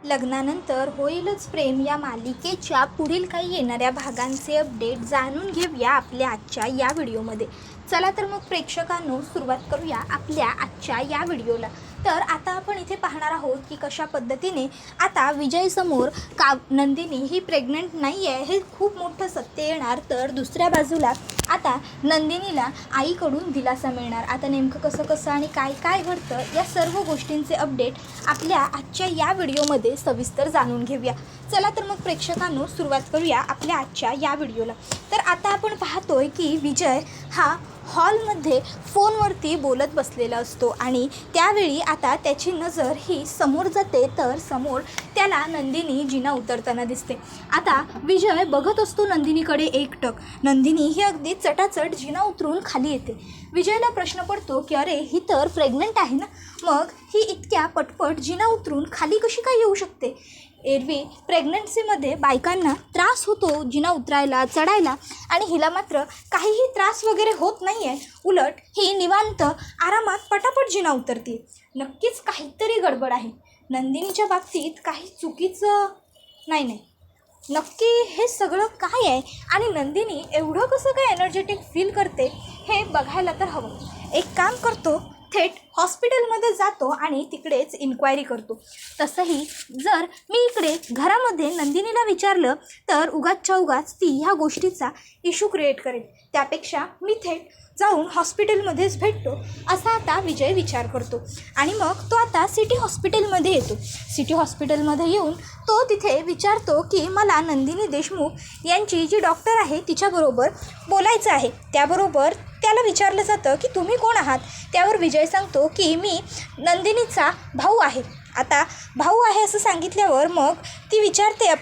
लग्नानंतर होईलच प्रेम या मालिकेच्या पुढील काही येणाऱ्या भागांचे अपडेट जाणून घेऊया आपल्या आजच्या या व्हिडिओमध्ये. चला तर मग प्रेक्षकांनो सुरुवात करूया आपल्या आजच्या या व्हिडिओला. तर आता आपण इथे पाहणार आहोत की कशा पद्धतीने आता विजयसमोर नंदिनी ही प्रेग्नंट नाही आहे हे खूप मोठं सत्य येणार, तर दुसऱ्या बाजूला आता नंदिनीला आईकडून दिलासा मिळणार. आता नेमकं कसं कसं आणि काय काय घडतं या सर्व गोष्टींचे अपडेट आपल्या आजच्या या व्हिडिओमध्ये सविस्तर जाणून घेऊया. चला तर मग प्रेक्षकांनो सुरुवात करूया आपल्या आजच्या या व्हिडिओला. तर आता आपण पाहतोय की विजय हा हॉलमध्ये फोनवरती बोलत बसलेला असतो आणि त्यावेळी आता त्याची नजर ही समोर जाते, तर समोर त्याला नंदिनी जिना उतरताना दिसते. आता विजय बघत असतो नंदिनीकडे एकटक. नंदिनी ही अगदी चटाचट जिना उतरून खाली येते. विजयला प्रश्न पडतो की अरे ही तर प्रेग्नंट आहे ना, मग ही इतक्या पटपट जिना उतरून खाली कशी काय येऊ शकते. एरवी प्रेग्नन्सीमध्ये बायकांना त्रास होतो जिना उतरायला चढायला, आणि हिला मात्र काहीही त्रास वगैरे होत नाही आहे. उलट ही निवांत आरामात पटापट जिना उतरते. नक्कीच काहीतरी गडबड आहे. नंदिनीच्या बाबतीत काही चुकीचं नाही. नक्की हे सगळं काय आहे आणि नंदिनी एवढं कसं काय एनर्जेटिक फील करते हे बघायला तर हवं. एक काम करतो, थेट हॉस्पिटलमध्ये जातो आणि तिकडेच इन्क्वायरी करतो. तसंही जर मी इकडे घरामध्ये नंदिनीला विचारलं तर उगाचच्या उगाच ती ह्या गोष्टीचा इश्यू क्रिएट करेल. त्यापेक्षा मी थेट जाऊन हॉस्पिटलमध्येच भेटतो असा आता विजय विचार करतो. आणि मग तो आता सिटी हॉस्पिटलमध्ये येतो. सिटी हॉस्पिटलमध्ये येऊन तो तिथे विचारतो की मला नंदिनी देशमुख यांची जी डॉक्टर आहे तिच्याबरोबर बोलायचं आहे. त्याबरोबर त्याला विचारलं जातं की तुम्ही कोण आहात. त्यावर विजय सांगतो की मी नंदिनीचा भाऊ आहे. आता भाऊ आहे असं सांगितल्यावर मग ती विचारते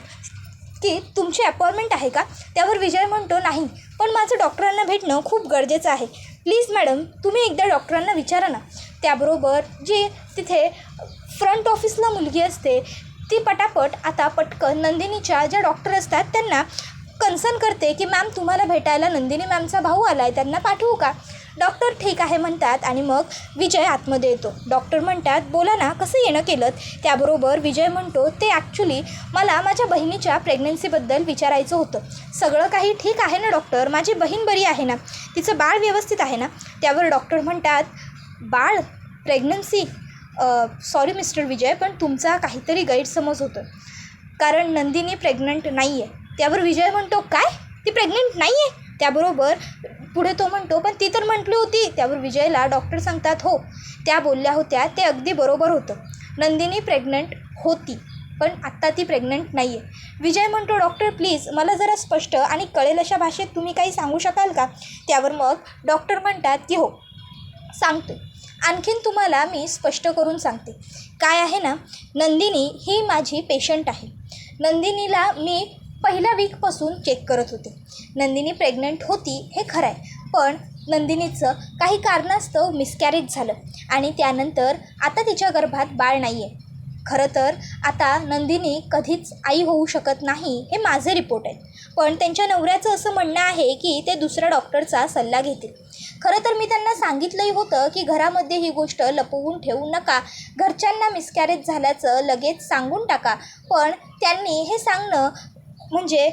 की तुमची अपॉइंटमेंट आहे का. त्यावर विजय म्हणतो नाही, पण माझं डॉक्टरांना भेटणं खूप गरजेचं आहे. प्लीज मॅडम तुम्ही एकदा डॉक्टरांना विचारा ना. त्याबरोबर जी तिथे फ्रंट ऑफिसला मुलगी असते ती पटापट आता पटकन नंदिनीच्या ज्या डॉक्टर असतात त्यांना कन्सर्न करते की मॅम तुम्हाला भेटायला नंदिनी मॅमचा भाऊ आला आहे, त्यांना पाठवू का. डॉक्टर ठीक आहे म्हणतात आणि मग विजय आतमध्ये येतो. डॉक्टर म्हणतात बोला ना कसं येणं केलं. त्याबरोबर विजय म्हणतो ते ॲक्च्युली मला माझ्या बहिणीच्या प्रेग्नन्सीबद्दल विचारायचं होतं. सगळं काही ठीक आहे ना डॉक्टर, माझी बहीण बरी आहे ना, तिचं बाळ व्यवस्थित आहे ना. त्यावर डॉक्टर म्हणतात बाळ प्रेग्नन्सी, सॉरी मिस्टर विजय, पण तुमचा काहीतरी गैरसमज होतो, कारण नंदिनी प्रेग्नंट नाही आहे. त्यावर विजय म्हणतो काय, ती प्रेग्नंट नाही आहे. त्याबरोबर पुढे तो म्हणतो पण ती तर म्हटली होती. त्यावर विजयला डॉक्टर सांगतात हो त्या बोलल्या होत्या ते अगदी बरोबर होतं. नंदिनी प्रेग्नंट होती पण आत्ता ती प्रेग्नंट नाही आहे. विजय म्हणतो डॉक्टर प्लीज मला जरा स्पष्ट आणि कळेल अशा भाषेत तुम्ही काही सांगू शकाल का. त्यावर मग डॉक्टर म्हणतात की हो सांगतो, आणखीन तुम्हाला मी स्पष्ट करून सांगते. काय आहे ना, नंदिनी ही माझी पेशंट आहे. नंदिनीला मी पहिल्या वीकपासून चेक करत होते. नंदिनी प्रेग्नंट होती हे खरं आहे, पण नंदिनीचं काही कारणास्तव मिसकॅरेज झालं आणि त्यानंतर आता तिच्या गर्भात बाळ नाही आहे. खरं तर आता नंदिनी कधीच आई होऊ शकत नाही हे माझे रिपोर्ट आहेत, पण त्यांच्या नवऱ्याचं असं म्हणणं आहे की ते दुसऱ्या डॉक्टरचा सल्ला घेतील. खरं तर मी त्यांना सांगितलंही होतं की घरामध्ये ही गोष्ट लपवून ठेवू नका, घरच्यांना मिसकॅरेज झाल्याचं लगेच सांगून टाका, पण त्यांनी हे सांगणं म्हणजे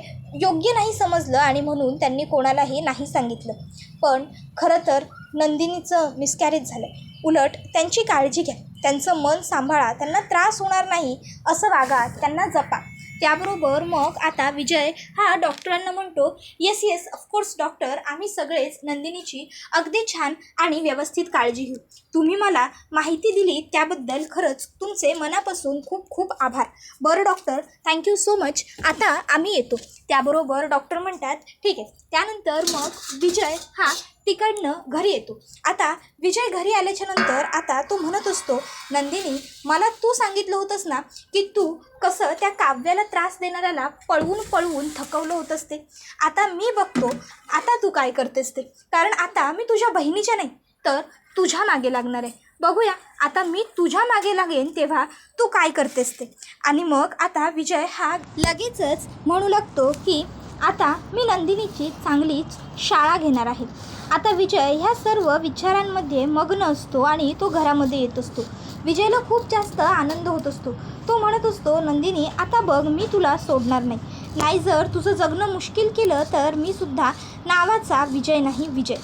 योग्य नाही समजलं आणि म्हणून त्यांनी कोणालाही नाही सांगितलं. पण खरं तर नंदिनीचं मिसकॅरेज झालं. उलट त्यांची काळजी घ्या, त्यांचं मन सांभाळा, त्यांना त्रास होणार नाही असं वागा, त्यांना जपा. त्याबरोबर मग आता विजय हा डॉक्टरांना म्हणतो येस ऑफकोर्स डॉक्टर, आम्ही सगळेच नंदिनीची अगदी छान आणि व्यवस्थित काळजी घेऊ. तुम्ही मला माहिती दिली त्याबद्दल खरंच तुमचे मनापासून खूप खूप आभार. बरं डॉक्टर थँक्यू सो मच, आता आम्ही येतो. त्याबरोबर डॉक्टर म्हणतात ठीक आहे. त्यानंतर मग विजय हा तिकडनं घरी येतो. आता विजय घरी आल्याच्या नंतर आता तो म्हणत असतो नंदिनी मला तू सांगितलं होतंस ना की तू कसं त्या काव्याला त्रास देणाऱ्याला पळवून थकवलं होतंस ते. आता मी बघतो आता तू काय करतेस ते, कारण आता मी तुझ्या बहिणीच्या नाही तर तुझ्या मागे लागणार आहे. बघूया आता मी तुझ्या मागे लागेन तेव्हा तू काय करतेस ते. आणि मग आता विजय हा लगेचच म्हणू लागतो की आता मी नंदिनीची चांगलीच शाळा घेणार आहे. आता विजय ह्या सर्व विचारांमध्ये मग्न असतो आणि तो घरामध्ये येत असतो. विजयला खूप जास्त आनंद होत असतो. तो म्हणत असतो, नंदिनी आता बघ, मी तुला सोडणार नाही. जर तुझं जगणं मुश्किल केलं तर मी सुद्धा नावाचा विजय नाही, विजय.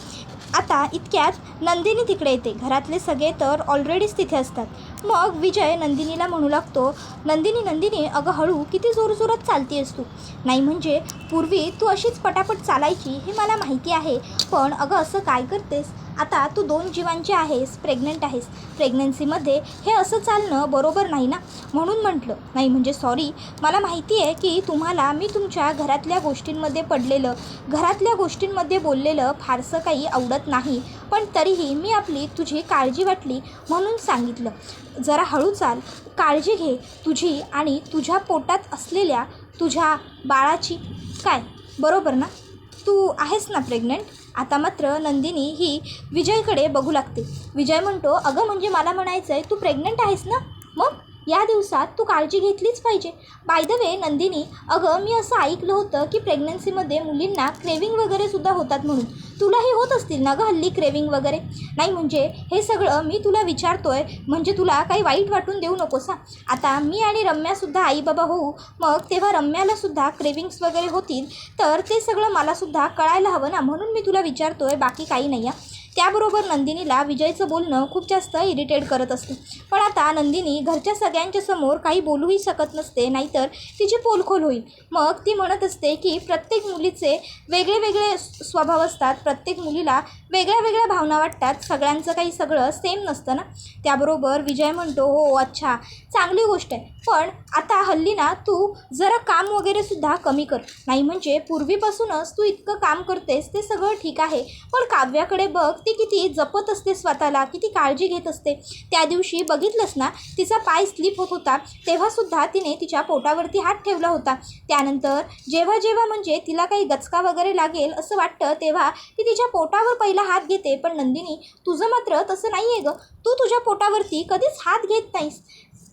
आता इतक्यात नंदिनी तिकडे येते. घरातले सगळे तर ऑलरेडीच तिथे असतात. मग विजय नंदिनीला म्हणू लागतो, नंदिनी अगं हळू, किती जोरजोरात चालतीयस तू. नाही म्हणजे पूर्वी तू अशीच पटापट चालायची हे मला माहिती आहे, पण अगं असं काय करतेस. आता तू 2 जीवांची आहेस, प्रेग्नंट आहेस. प्रेग्नन्सीमध्ये हे असं चालणं बरोबर नाही ना, म्हणून म्हटलं. नाही म्हणजे सॉरी, मला माहिती आहे की तुम्हाला मी तुमच्या घरातल्या गोष्टींमध्ये पडलेलं, घरातल्या गोष्टींमध्ये बोललेलं फारसं काही आवडत नाही, पण तरीही मी आपली तुझी काळजी वाटली म्हणून सांगितलं. जरा हळू चाल, काळजी घे तुझी आणि तुझ्या पोटात असलेल्या तुझ्या बाळाची. काय बरोबर ना, तू आहेस ना प्रेग्नंट. आता मात्र नंदिनी ही विजयकडे बघू लागते. विजय म्हणतो, अगं म्हणजे मला म्हणायचं आहे तू प्रेग्नंट आहेस ना, मग या दिवसात तू काळजी घेतलीच पाहिजे. बाय द वे नंदिनी, अगं मी असं ऐकलं होतं की प्रेग्नन्सीमध्ये मुलींना क्रेविंग वगैरे सुद्धा होतात म्हणून. तुलाही होत असतील ना गं हल्ली क्रेविंग वगैरे. नाही म्हणजे हे सगळं मी तुला विचारतोय म्हणजे तुला काही वाईट वाटून देऊ नकोस. आता मी आणि रम्यासुद्धा आई बाबा होऊ, मग तेव्हा रम्यालासुद्धा क्रेविंग्स वगैरे होतील, तर ते सगळं मलासुद्धा कळायला हवं ना, म्हणून मी तुला विचारतोय, बाकी काही नाही आहे. त्याबरोबर नंदिनीला विजयचं बोलणं खूप जास्त इरिटेट करत असते. पण आता नंदिनी घरच्या सगळ्यांच्या समोर काही बोलूही शकत नसते, नाहीतर तिची पोलखोल होईल. मग ती म्हणत असते की प्रत्येक मुलीचे वेगळे वेगळे स्वभाव असतात, प्रत्येक मुलीला वेगळ्या वेगळ्या भावना वाटतात, सगळ्यांचं काही सगळं सेम नसतं ना. त्याबरोबर विजय म्हणतो, हो अच्छा, चांगली गोष्ट आहे, पण आता हल्ली ना तू जरा काम वगैरे सुद्धा कमी कर. नाही म्हणजे पूर्वीपासूनच तू इतकं काम करतेस ते सगळं ठीक आहे, पण काव्याकडे बघ, ती किती जपत असते स्वतःला, किती काळजी घेत असते. त्या दिवशी बघितलंस ना, तिचा पाय स्लिप होत होता तेव्हासुद्धा तिने तिच्या पोटावरती हात ठेवला होता. त्यानंतर जेव्हा म्हणजे तिला काही गचका वगैरे लागेल असं वाटतं तेव्हा ती तिच्या पोटावर पहिला हात घेते. पण नंदिनी, तुझं मात्र तसं नाही आहे गं, तू तुझ्या पोटावरती कधीच हात घेत नाहीस.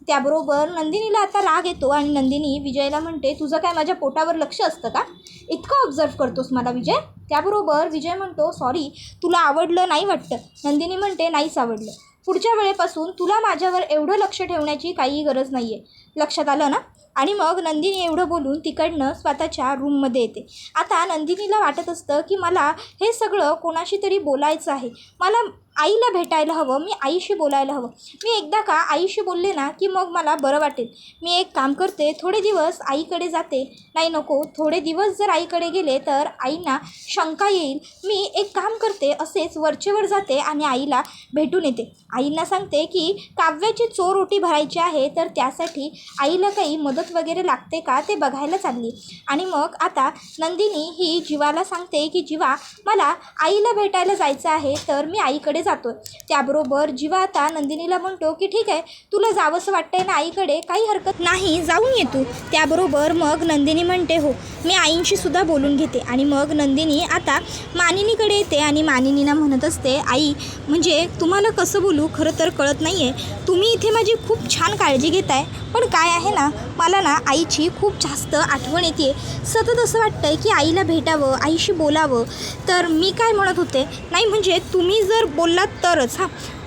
त्याबरोबर नंदिनीला आता राग येतो आणि नंदिनी विजयला म्हणते, तुझं काय माझ्या पोटावर लक्ष असतं का, इतकं ऑब्झर्व करतोस मला विजय. त्याबरोबर विजय म्हणतो, सॉरी, तुला आवडलं नाही वाटतं. नंदिनी म्हणते, नाहीच आवडलं. पुढच्या वेळेपासून तुला माझ्यावर एवढं लक्ष ठेवण्याची काही गरज नाही आहे, लक्षात आलं ना. आणि मग नंदिनी एवढं बोलून तिकडनं स्वतःच्या रूममध्ये येते. आता नंदिनीला वाटत असतं की मला हे सगळं कोणाशी तरी बोलायचं आहे, मला आईला भेटायला हवं, मी आईशी बोलायला हवं. मी एकदा का आईशी बोलले ना की मग मला बरं वाटेल. मी एक काम करते, थोडे दिवस आईकडे जाते. नाही नको, थोडे दिवस जर आईकडे गेले तर आईंना शंका येईल. मी एक काम करते, असेच वरचेवर जाते आणि आईला भेटून येते. आईंना सांगते की काव्याची चोरोटी भरायची आहे, तर त्यासाठी आईला काही मदत वगैरे लागते का ते बघायला चालली. आणि मग आता नंदिनी ही जीवाला सांगते की जीवा, मला आईला भेटायला जायचं आहे, तर मी आईकडे जातो. त्याबरोबर जीवा आता नंदिनीला म्हणतो की ठीक आहे, तुला जावंसं वाटतंय ना आईकडे, काही हरकत नाही, जाऊन ये तू. त्याबरोबर मग नंदिनी म्हणते, हो मी आईंशी सुद्धा बोलून घेते. आणि मग नंदिनी आता मानिनीकडे येते आणि मानिनीला म्हणत असते, आई म्हणजे तुम्हाला कसं बोलू खरं तर कळत नाही आहे. तुम्ही इथे माझी खूप छान काळजी घेताय, पण काय आहे ना, मला ना आईची खूप जास्त आठवण येते. सतत असं वाटतं आहे की आईला भेटावं, आईशी बोलावं. तर मी काय म्हणत होते, नाही म्हणजे तुम्ही जर बोललात तरच.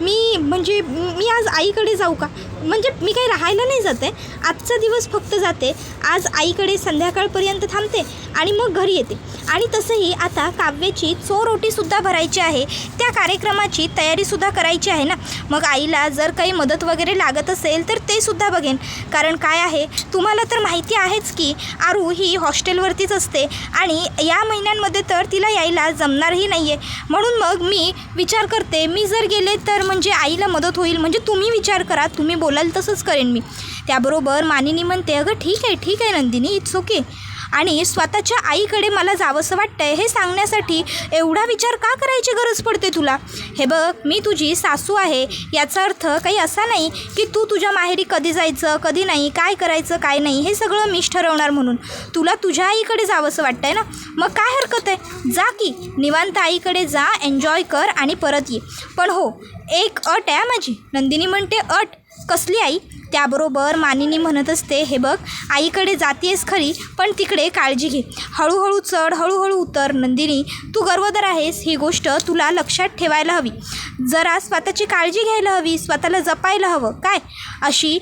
मी आज आईकडे जाऊ का, म्हणजे मी काही राहायला नाही जाते, आजचा दिवस फक्त जाते, आज आईकडे संध्याकाळपर्यंत थांबते आणि मग घरी येते. आणि तसंही आता काव्याची चोरोटीसुद्धा भरायची आहे, त्या कार्यक्रमाची तयारीसुद्धा करायची आहे ना. मग आईला जर काही मदत वगैरे लागत असेल तर ते सुद्धा बघेन. कारण काय आहे, तुम्हाला तर माहिती आहेच की आरू ही हॉस्टेलवरतीच असते आणि या महिन्यांमध्ये तर तिला यायला जमणारही नाही आहे. म्हणून मग मी विचार करते, मी जर गेले तर म्हणजे आईला मदत होईल. म्हणजे तुम्ही विचार करा, तुम्ही बोलाल तसंच करेन मी. त्याबरोबर मानिनी म्हणते, अगं ठीक आहे नंदिनी, इट्स ओके. आणि स्वतःच्या आईकडे मला जावंसं वाटतं आहे हे सांगण्यासाठी एवढा विचार का करायची गरज पडते तुला. हे बघ, मी तुझी सासू आहे, याचा अर्थ काही असा नाही की तू तुझ्या माहेरी कधी जायचं कधी नाही, काय करायचं काय नाही हे सगळं मीच ठरवणार. म्हणून तुला तुझ्या आईकडे जावंसं वाटतं आहे ना, मग काय हरकत आहे, जा की निवांत आईकडे जा, एन्जॉय कर आणि परत ये. पण हो, एक अट आहे माझी. नंदिनी म्हणते, अट कसली आई? त्याबरोबर मानिनी म्हणत असते, हे बघ आईकडे जातीयेस खरी, पण तिकडे काळजी घे. हळूहळू चढ, हळूहळू उतर. नंदिनी, तू गर्वदर आहेस, ही गोष्ट तुला लक्षात ठेवायला हवी. जरा स्वतःची काळजी घ्यायला हवी, स्वतःला जपायला हवं. काय अशी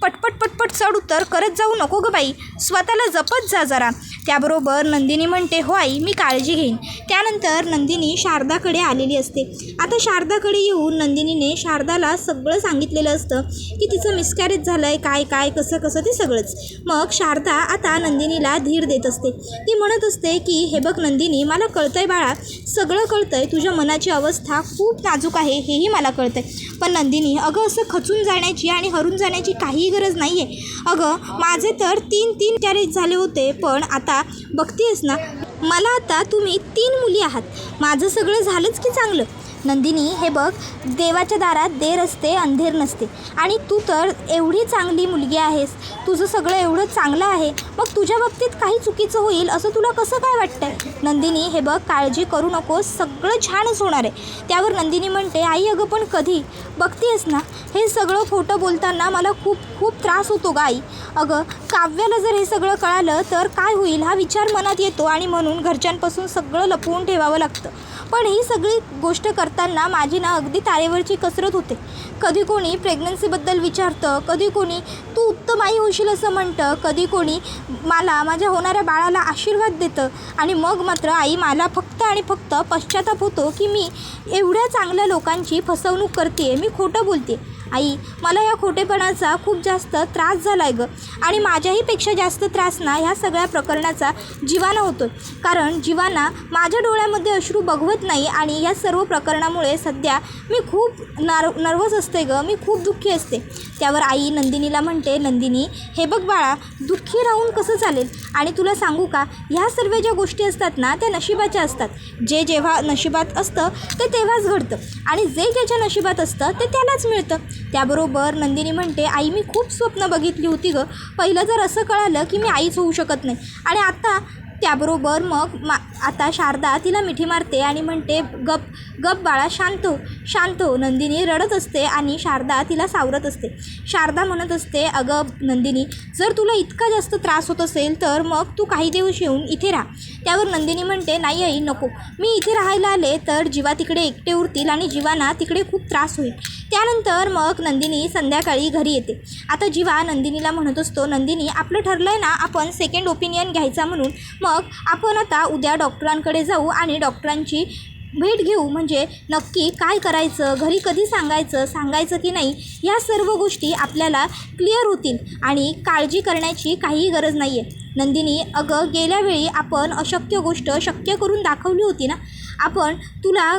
पटपट पटपट चढ उतर करत जाऊ नको गं बाई, स्वतःला जपत जा जरा. त्याबरोबर नंदिनी म्हणते, हो आई, मी काळजी घेईन. त्यानंतर नंदिनी शारदाकडे आलेली असते. आता शारदाकडे येऊन नंदिनीने शारदाला सगळं सांगितलेलं असतं की तिचं मिसकॅरेज झालं आहे, काय काय कसं कसं ते सगळंच. मग शारदा आता नंदिनीला धीर देत असते. ती म्हणत असते की हे बघ नंदिनी, मला कळतं आहे बाळा, सगळं कळतं आहे, तुझ्या मनाची अवस्था खूप नाजूक आहे हेही मला कळतं आहे. पण नंदिनी, अगं असं खचून जाण्याची आणि हरून जाण्याची काहीही गरज नाही आहे. अगं माझे तर तीन कॅरेज झाले होते, पण आता बघतेस ना, मला आता तुम्ही 3 मुली आहात. माझं सगळं झालंच की चांगलं. नंदिनी, हे बघ, देवाच्या दारात देर असते, अंधेर नसते. आणि तू तर एवढी चांगली मुलगी आहेस, तुझं सगळं एवढं चांगलं आहे, मग तुझ्या बाबतीत काही चुकीचं होईल असं तुला कसं काय वाटतंय? नंदिनी, हे बघ, काळजी करू नकोस, सगळं छानच होणार आहे. त्यावर नंदिनी म्हणते, आई अगं पण कधी? बघतेस ना, हे सगळं खोटं बोलताना मला खूप खूप त्रास होतो गा आई. अगं काव्याला जर हे सगळं कळालं तर काय होईल हा विचार मनात येतो, आणि म्हणून घरच्यांपासून सगळं लपवून ठेवावं लागतं. पण ही सगळी गोष्ट करताना माझी ना अगदी तारेवरची कसरत होते. कधी कोणी प्रेग्नन्सीबद्दल विचारतं, कधी कोणी तू उत्तम आई होशील असं म्हणतं, कधी कोणी मला माझ्या होणाऱ्या बाळाला आशीर्वाद देतं, आणि मग मात्र आई मला फक्त आणि फक्त पश्चाताप होतो की मी एवढ्या चांगल्या लोकांची फसवणूक करते, मी खोटं बोलते. आई, मला या खोटेपणाचा खूप जास्त त्रास झाला आहे गं, आणि माझ्याहीपेक्षा जास्त त्रास ना ह्या सगळ्या प्रकरणाचा जीवाना होतो. कारण जीवाना माझ्या डोळ्यामध्ये अश्रू बघवत नाही, आणि या सर्व प्रकरणामुळे सध्या मी खूप नर्वस असते गं, मी खूप दुःखी असते. त्यावर आई नंदिनीला म्हणते, नंदिनी, हे बघ बाळा, दुःखी राहून कसं चालेल? आणि तुला सांगू का, ह्या सर्व ज्या गोष्टी असतात ना त्या नशिबाच्या असतात. जे जेव्हा नशिबात असतं ते तेव्हाच घडतं, आणि जे ज्याच्या नशिबात असतं ते त्यालाच मिळतं. त्याबरोबर नंदिनी म्हणते, आई मी खूप स्वप्न बघितली होती गं, पहिलं जर असं कळालं की मी आईच होऊ शकत नाही, आणि आता त्याबरोबर मग आता शारदा तिला मिठी मारते आणि म्हणते, गप गप बाळा, शांत हो, शांत हो. नंदिनी रडत असते आणि शारदा तिला सावरत असते. शारदा म्हणत असते, अगं नंदिनी, जर तुला इतका जास्त त्रास होत असेल तर मग तू काही दिवस येऊन इथे राहा. त्यावर नंदिनी म्हणते, नाही आई नको, मी इथे राहायला आले तर जीवा तिकडे एकटे उरतील आणि जीवाना तिकडे खूप त्रास होईल. त्यानंतर मग नंदिनी संध्याकाळी घरी येते. आता जीवा नंदिनीला म्हणत असतो, नंदिनी, आपलं ठरलं आहे ना आपण सेकंड ओपिनियन घ्यायचा म्हणून, मग आपण आता उद्या डॉक्टरांकडे जाऊ आणि डॉक्टरांची भेट घेऊ, म्हणजे नक्की काय करायचं, घरी कधी सांगायचं की नाही, ह्या सर्व गोष्टी आपल्याला क्लिअर होतील, आणि काळजी करण्याची काहीही गरज नाही आहे. नंदिनी, अगं गेल्या वेळी आपण अशक्य गोष्ट शक्य करून दाखवली होती ना, आपण तुला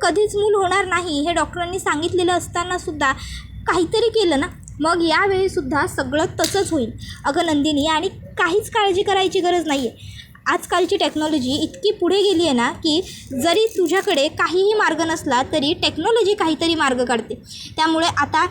कधीच मूल होणार नाही हे डॉक्टरांनी सांगितलेलं असतानासुद्धा काहीतरी केलं ना, मग यावेळीसुद्धा सगळं तसंच होईल. अगं नंदिनी, आणि काहीच काळजी करायची गरज नाही आहे. आजकालची टेक्नॉलॉजी इतकी पुढे गेली आहे ना की जरी तुझ्याकडे काहीही मार्ग नसला तरी टेक्नॉलॉजी काहीतरी मार्ग काढते. त्यामुळे आता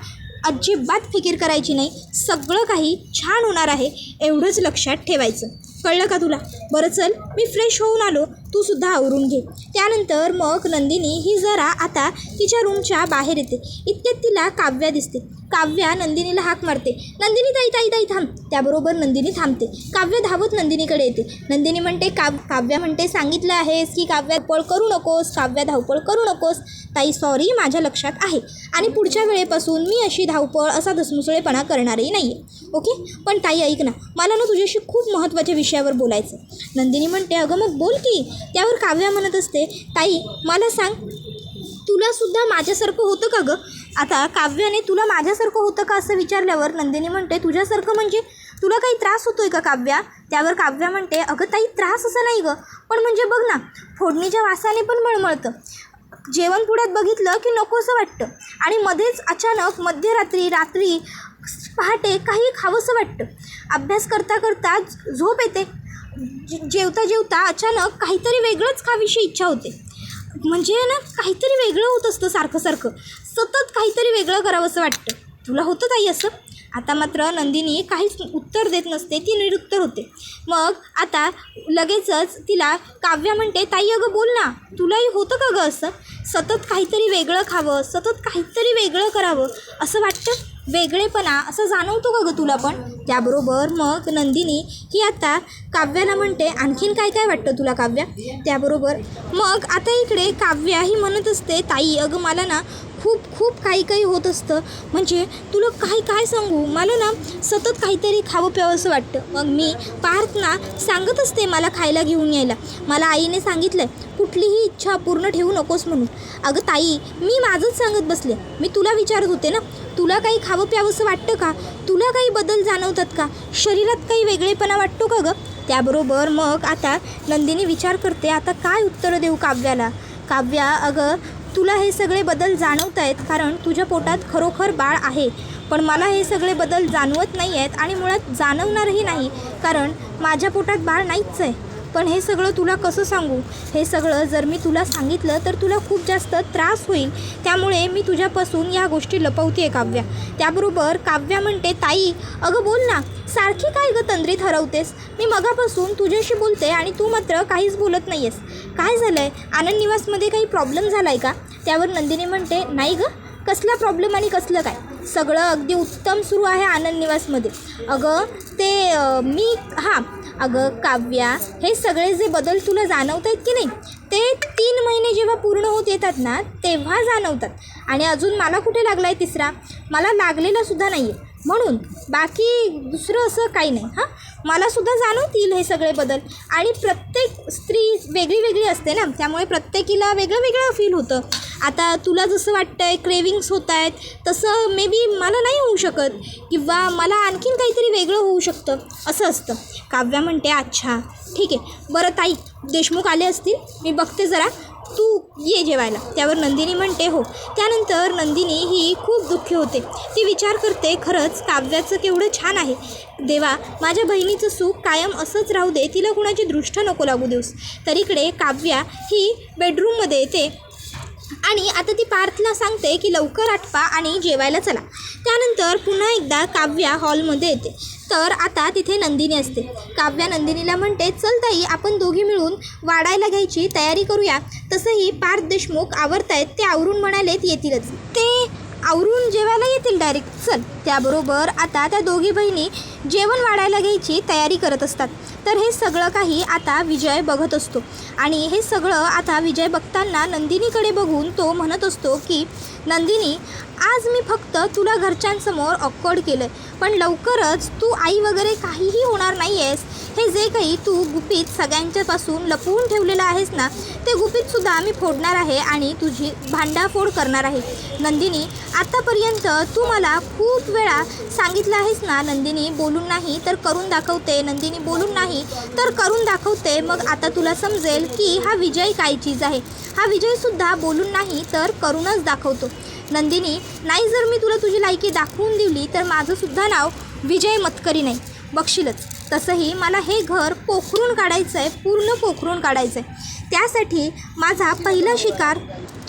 अजिबात फिकीर करायची नाही, सगळं काही छान होणार आहे, एवढंच लक्षात ठेवायचं. कळलं का तुला? बरं चल, मी फ्रेश होऊन आलो, तू सुद्धा आवरून घे. त्यानंतर मग नंदिनी ही जरा आता तिच्या रूमच्या बाहेर येते. इतक्यात तिला काव्या दिसते. काव्या नंदिनीला हाक मारते, नंदिनी ताई ताई ताई थांब. त्याबरोबर नंदिनी थांबते. काव्य धावत नंदिनीकडे येते. नंदिनी म्हणते, काव्या म्हणते, सांगितलं आहेस की काव्या धावपळ करू नकोस, काव्या धावपळ करू नकोस. ताई सॉरी, माझ्या लक्षात आहे, आणि पुढच्या वेळेपासून मी अशी धावपळ असा धसमुसळेपणा करणारही नाही आहे, ओके? पण ताई ऐक ना, मला ना तुझ्याशी खूप महत्त्वाच्या विषयावर बोलायचं. नंदिनी म्हणते, अगं मग बोल की. त्यावर काव्या म्हणत असते, ताई मला सांग, तुलासुद्धा माझ्यासारखं होतं का गं? आता काव्याने तुला माझ्यासारखं होतं का असं विचारल्यावर नंदिनी म्हणते, तुझ्यासारखं म्हणजे तुला काही त्रास होतो आहे का काव्या? त्यावर काव्या म्हणते, अगं ताई त्रास असं नाही गं, पण म्हणजे बघ ना, फोडणीच्या वासाने पण मळमळतं, जेवण पुढ्यात बघितलं की नको असं वाटतं, आणि मध्येच अचानक मध्यरात्री रात्री पहाटे काही खावंसं वाटतं, अभ्यास करता करता झोप येते, जेवता जेवता अचानक काहीतरी वेगळंच खावीशी इच्छा होते. म्हणजे ना काहीतरी वेगळं होत असतं, सारखं सतत काहीतरी वेगळं करावं असं वाटतं. तुला होतं ताई असं? आता मात्र नंदिनी काहीच उत्तर देत नसते, ती निरुत्तर होते. मग आता लगेचच तिला काव्या म्हणते, ताई अगं बोल ना, तुलाही होतं का गं असं? सतत काहीतरी वेगळं खावं, सतत काहीतरी वेगळं करावं असं वाटतं, वेगळेपणा असं जाणवतो का गं तुला पण? त्याबरोबर मग नंदिनी ही आता काव्याला म्हणते, आणखीन काय काय वाटतं तुला काव्या? त्याबरोबर मग आता इकडे काव्या ही म्हणत असते, ताई अगं मला ना खूप खूप काही होत असतं, म्हणजे तुला काय सांगू, मला ना सतत काहीतरी खावं प्यावं असं वाटतं. मग मी पार्थना सांगत असते मला खायला घेऊन यायला, मला आईने सांगितलं कुठलीही इच्छा पूर्ण ठेवू नकोस म्हणून. अगं ताई मी माझंच सांगत बसले, मी तुला विचारत होते ना, तुला काही खावं प्यावं असं वाटतं का? तुला काही बदल जाणवतात का? शरीरात काही वेगळेपणा वाटतो का गं? त्याबरोबर मग आता नंदिनी विचार करते, आता काय उत्तर देऊ काव्याला. काव्या अगं तुला हे सगळे बदल जाणवत आहेत कारण तुझ्या पोटात खरोखर बाळ आहे, पण मला हे सगळे बदल जाणवत नाही आहेत आणि मुळात जाणवणारही नाही कारण माझ्या पोटात बाळ नाहीच आहे. पण हे सगळं तुला कसं सांगू? हे सगळं जर मी तुला सांगितलं तर तुला खूप जास्त त्रास होईल, त्यामुळे मी तुझ्यापासून या गोष्टी लपवते काव्या. त्याबरोबर काव्या म्हणते, ताई अगं बोल ना, सारखी काय गं तंद्रीत हरवतेस? मी मगापासून तुझ्याशी बोलते आणि तू मात्र काहीच बोलत नाही आहेस. काय झालं आहे? आनंद निवासमध्ये काही प्रॉब्लेम झाला आहे का? त्यावर नंदिनी म्हणते, नाही गं, कसला प्रॉब्लेम आणि कसलं काय, सगळं अगदी उत्तम सुरू आहे आनंद निवासमध्ये. अगं ते अगं काव्या, हे सगळे जे बदल तुला जाणवत आहेत की नाही, ते 3 महिने जेव्हा पूर्ण होत येतात ना तेव्हा जाणवतात, आणि अजून मला कुठे लागला आहे तिसरा, मला लागलेला सुद्धा नाही आहे, म्हणून बाकी दुसरं असं काही नाही. मलासुद्धा जाणवतील हे सगळे बदल, आणि प्रत्येक स्त्री वेगळी असते ना, त्यामुळे प्रत्येकीला वेगळं फील होतं. आता तुला जसं वाटतं आहे क्रेविंग्स होत आहेत तसं मे बी मला नाही होऊ शकत, किंवा मला आणखीन काहीतरी वेगळं होऊ शकतं, असं असतं. काव्या म्हणते, अच्छा ठीक आहे, बरं ताई देशमुख आले असतील, मी बघते जरा, तू ये जेवायला. त्यावर नंदिनी म्हणते, हो. त्यानंतर नंदिनी ही खूप दुःखी होते, ती विचार करते, खरंच काव्याचं केवढं छान आहे, देवा माझ्या बहिणीचं सुख कायम असंच राहू दे, तिला कुणाची दृष्ट नको लागू देऊस. तर इकडे काव्या ही बेडरूममध्ये येते आणि आता ती पार्थला सांगते की लवकर आटपा आणि जेवायला चला. त्यानंतर पुन्हा एकदा काव्या हॉलमध्ये येते, तर आता तिथे नंदिनी असते. काव्या नंदिनीला म्हणते, चल ताई आपण दोघी मिळून वाढायला घ्यायची तयारी करूया. तसंही पार्थ देशमुख आवरतायत, ते आवरून म्हणालेत येतीलच, ते आवरून जेवायला येतील डायरेक्ट, चल. त्याबरोबर आता त्या दोघी बहिणी जेवण वाढायला घ्यायची तयारी करत असतात. तर हे सगळं काही आता विजय बघत असतो, आणि हे सगळं आता विजय बघताना नंदिनीकडे बघून तो म्हणत असतो की नंदिनी, आज मी फक्त तुला घरच्यांसमोर ऑकवर्ड केलं, पण लवकरच तू आई वगैरे काहीही होणार नाही आहेस. हे जे काही तू गुपित सगळ्यांच्यापासून लपवून ठेवलेलं आहेस ना, ते गुपितसुद्धा मी फोडणार आहे आणि तुझी भांडाफोड करणार आहे. नंदिनी, आत्तापर्यंत तू मला खूप वेळा सांगितलं आहेस ना, नंदिनी बोलून नाही तर करून दाखवते, नंदिनी बोलून नाही तर करून दाखवते. मग आता तुला समजेल की हा विजय काय चीज आहे. हा विजयसुद्धा बोलून नाही तर करूनच दाखवतो. नंदिनी, नाही जर मी तुला तुझी लायकी दाखवून दिली तर माझंसुद्धा नाव विजय मतकरी नाही, बघशीलच. तसंही मला हे घर पोखरून काढायचं आहे, पूर्ण पोखरून काढायचं आहे. त्यासाठी माझा पहिला शिकार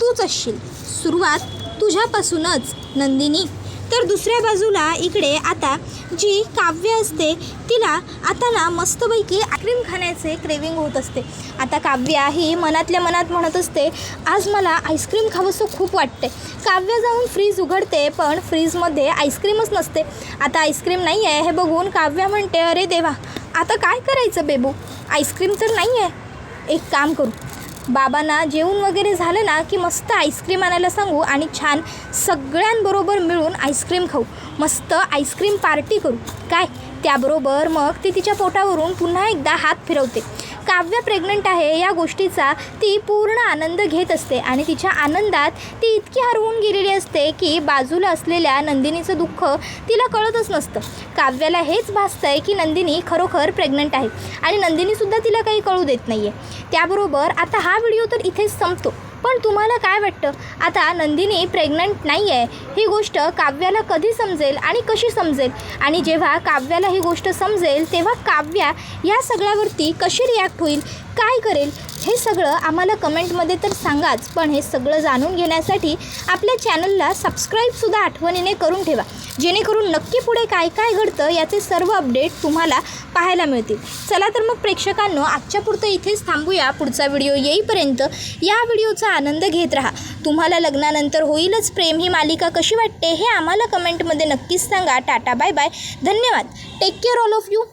तूच असशील, सुरुवात तुझ्यापासूनच नंदिनी. तर दुसऱ्या बाजूला इकडे आता जी काव्य असते, तिला आता ना मस्तपैकी आईस्क्रीम खाण्याचे क्रेविंग होत असते. आता काव्या ही मनातल्या मनात म्हणत असते, आज मला आईस्क्रीम खावंसं खूप वाटते. काव्य जाऊन फ्रीज उघडते, पण फ्रीजमध्ये आईस्क्रीमच नसते. आता आईस्क्रीम नाही आहे हे बघून काव्या म्हणते, अरे देवा, आता काय करायचं बेबू, आईस्क्रीम तर नाही आहे. एक काम करू, बाबांना जेवून वगैरे झालं ना की मस्त आईस्क्रीम आणायला सांगू आणि छान सगळ्यांबरोबर मिळून आईस्क्रीम खाऊ, मस्त आईस्क्रीम पार्टी करू काय. त्याबरोबर मग ती तिच्या पोटावरून पुन्हा एकदा हात फिरवते. काव्य प्रेग्नंट आहे या गोष्टीचा ती पूर्ण आनंद घेत असते, आणि तिच्या आनंदात ती इतकी हरवून गेलेली असते की बाजूला असलेल्या नंदिनीचं दुःख तिला कळतच नसतं. काव्याला हेच भासतं आहे की नंदिनी खरोखर प्रेग्नंट आहे, आणि नंदिनीसुद्धा तिला काही कळू देत नाही आहे. त्याबरोबर आता हा व्हिडिओ तर इथेच संपतो. पण तुम्हाला काय वाटतं, आता नंदिनी प्रेग्नंट नाही आहे ही गोष्ट काव्याला कधी समजेल आणि कशी समजेल, आणि जेव्हा काव्याला ही गोष्ट समजेल तेव्हा काव्या या सगळ्यावरती कशी रिॲक्ट होईल, काय करेल, हे सगळं आम्हाला कमेंटमध्ये तर सांगाच. पण हे सगळं जाणून घेण्यासाठी आपल्या चॅनलला सबस्क्राईबसुद्धा आठवणीने करून ठेवा, जेणेकरून नक्की पुढे काय काय घडतं याचे सर्व अपडेट तुम्हाला पाहायला मिळतील. चला तर मग प्रेक्षकांनो, आजच्या पुरतं इथेच थांबूया. पुढचा व्हिडिओ येईपर्यंत या व्हिडिओचा आनंद घेत राहा. तुम्हाला लग्नानंतर होईलच प्रेम ही मालिका कशी वाटते हे आम्हाला कमेंटमध्ये नक्कीच सांगा. टाटा, बाय बाय, धन्यवाद. Take care all of you.